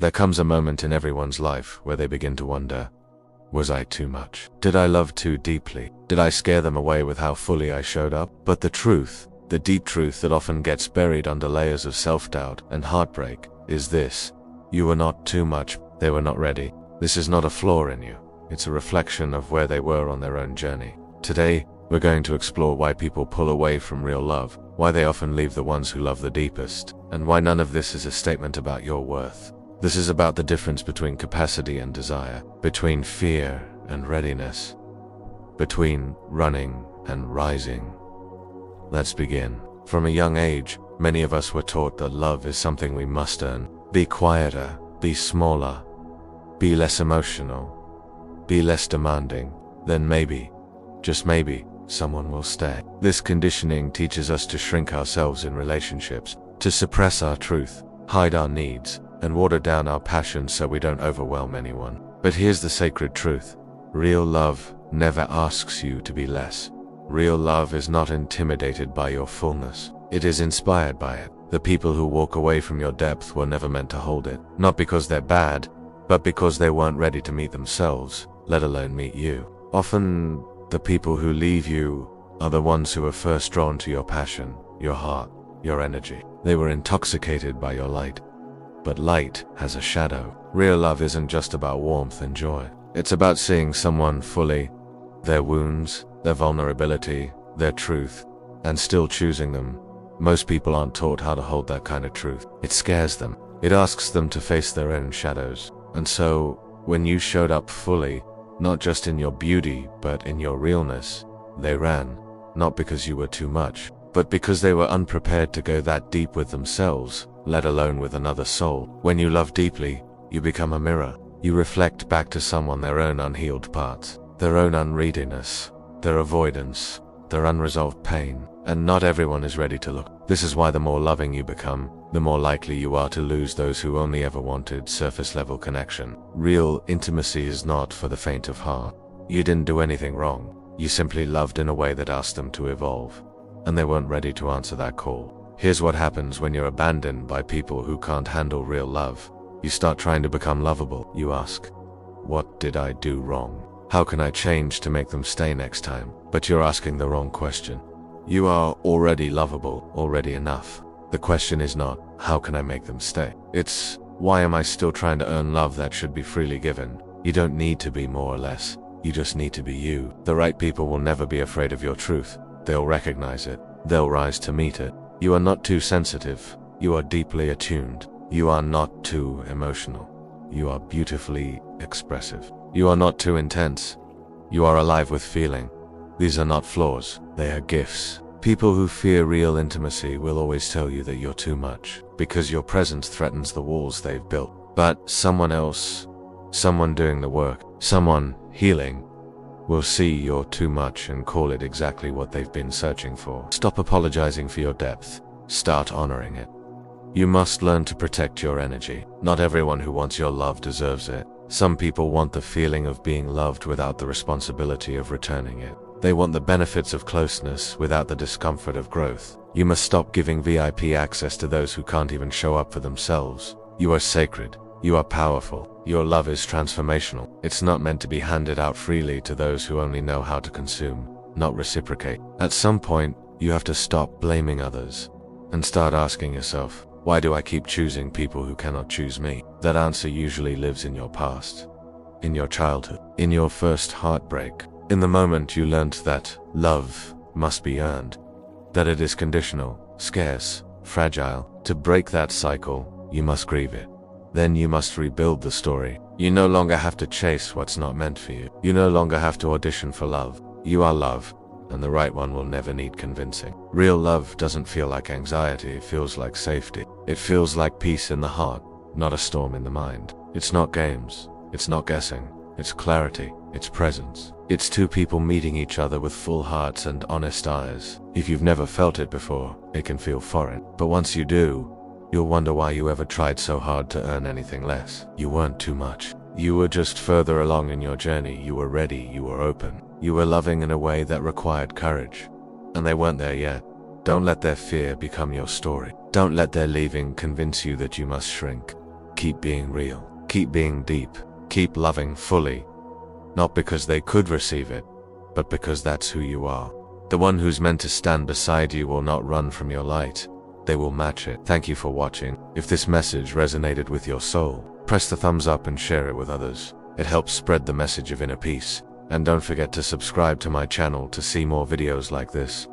There comes a moment in everyone's life where they begin to wonder, was I too much? Did I love too deeply? Did I scare them away with how fully I showed up? But the truth, the deep truth that often gets buried under layers of self-doubt and heartbreak, is this: you were not too much, they were not ready. This is not a flaw in you, it's a reflection of where they were on their own journey. Today, we're going to explore why people pull away from real love, why they often leave the ones who love the deepest, and why none of this is a statement about your worth. This is about the difference between capacity and desire, between fear and readiness, between running and rising. Let's begin. From a young age, many of us were taught that love is something we must earn. Be quieter, be smaller, be less emotional, be less demanding, then maybe, just maybe, someone will stay. This conditioning teaches us to shrink ourselves in relationships, to suppress our truth, hide our needs, and water down our passions so we don't overwhelm anyone. But here's the sacred truth. Real love never asks you to be less. Real love is not intimidated by your fullness. It is inspired by it. The people who walk away from your depth were never meant to hold it. Not because they're bad, but because they weren't ready to meet themselves, let alone meet you. Often, the people who leave you are the ones who were first drawn to your passion, your heart, your energy. They were intoxicated by your light. But light has a shadow. Real love isn't just about warmth and joy. It's about seeing someone fully, their wounds, their vulnerability, their truth, and still choosing them. Most people aren't taught how to hold that kind of truth. It scares them. It asks them to face their own shadows. And so, when you showed up fully, not just in your beauty, but in your realness, they ran, not because you were too much, but because they were unprepared to go that deep with themselves, let alone with another soul. When you love deeply, you become a mirror. You reflect back to someone their own unhealed parts, their own unreadiness, their avoidance, their unresolved pain, and not everyone is ready to look. This is why the more loving you become, the more likely you are to lose those who only ever wanted surface-level connection. Real intimacy is not for the faint of heart. You didn't do anything wrong. You simply loved in a way that asked them to evolve, and they weren't ready to answer that call. Here's what happens when you're abandoned by people who can't handle real love. You start trying to become lovable. You ask, what did I do wrong? How can I change to make them stay next time? But you're asking the wrong question. You are already lovable, already enough. The question is not, how can I make them stay? It's, why am I still trying to earn love that should be freely given? You don't need to be more or less. You just need to be you. The right people will never be afraid of your truth. They'll recognize it. They'll rise to meet it. You are not too sensitive. You are deeply attuned. You are not too emotional. You are beautifully expressive. You are not too intense. You are alive with feeling. These are not flaws. They are gifts. People who fear real intimacy will always tell you that you're too much, because your presence threatens the walls they've built. But someone else, someone doing the work, someone healing, will see you're too much and call it exactly what they've been searching for. Stop apologizing for your depth. Start honoring it. You must learn to protect your energy. Not everyone who wants your love deserves it. Some people want the feeling of being loved without the responsibility of returning it. They want the benefits of closeness without the discomfort of growth. You must stop giving VIP access to those who can't even show up for themselves. You are sacred. You are powerful. Your love is transformational. It's not meant to be handed out freely to those who only know how to consume, not reciprocate. At some point, you have to stop blaming others and start asking yourself, why do I keep choosing people who cannot choose me? That answer usually lives in your past, in your childhood, in your first heartbreak, in the moment you learned that love must be earned, that it is conditional, scarce, fragile. To break that cycle, you must grieve it. Then you must rebuild the story. You no longer have to chase what's not meant for you. You no longer have to audition for love. You are love, and the right one will never need convincing. Real love doesn't feel like anxiety, it feels like safety. It feels like peace in the heart, not a storm in the mind. It's not games, it's not guessing, it's clarity, it's presence. It's two people meeting each other with full hearts and honest eyes. If you've never felt it before, it can feel foreign. But once you do, you'll wonder why you ever tried so hard to earn anything less. You weren't too much. You were just further along in your journey. You were ready, you were open. You were loving in a way that required courage. And they weren't there yet. Don't let their fear become your story. Don't let their leaving convince you that you must shrink. keep being real. Keep being deep. Keep loving fully. Not because they could receive it, but because that's who you are. The one who's meant to stand beside you will not run from your light. They will match it. Thank you for watching. If this message resonated with your soul, press the thumbs up and share it with others. It helps spread the message of inner peace. And don't forget to subscribe to my channel to see more videos like this.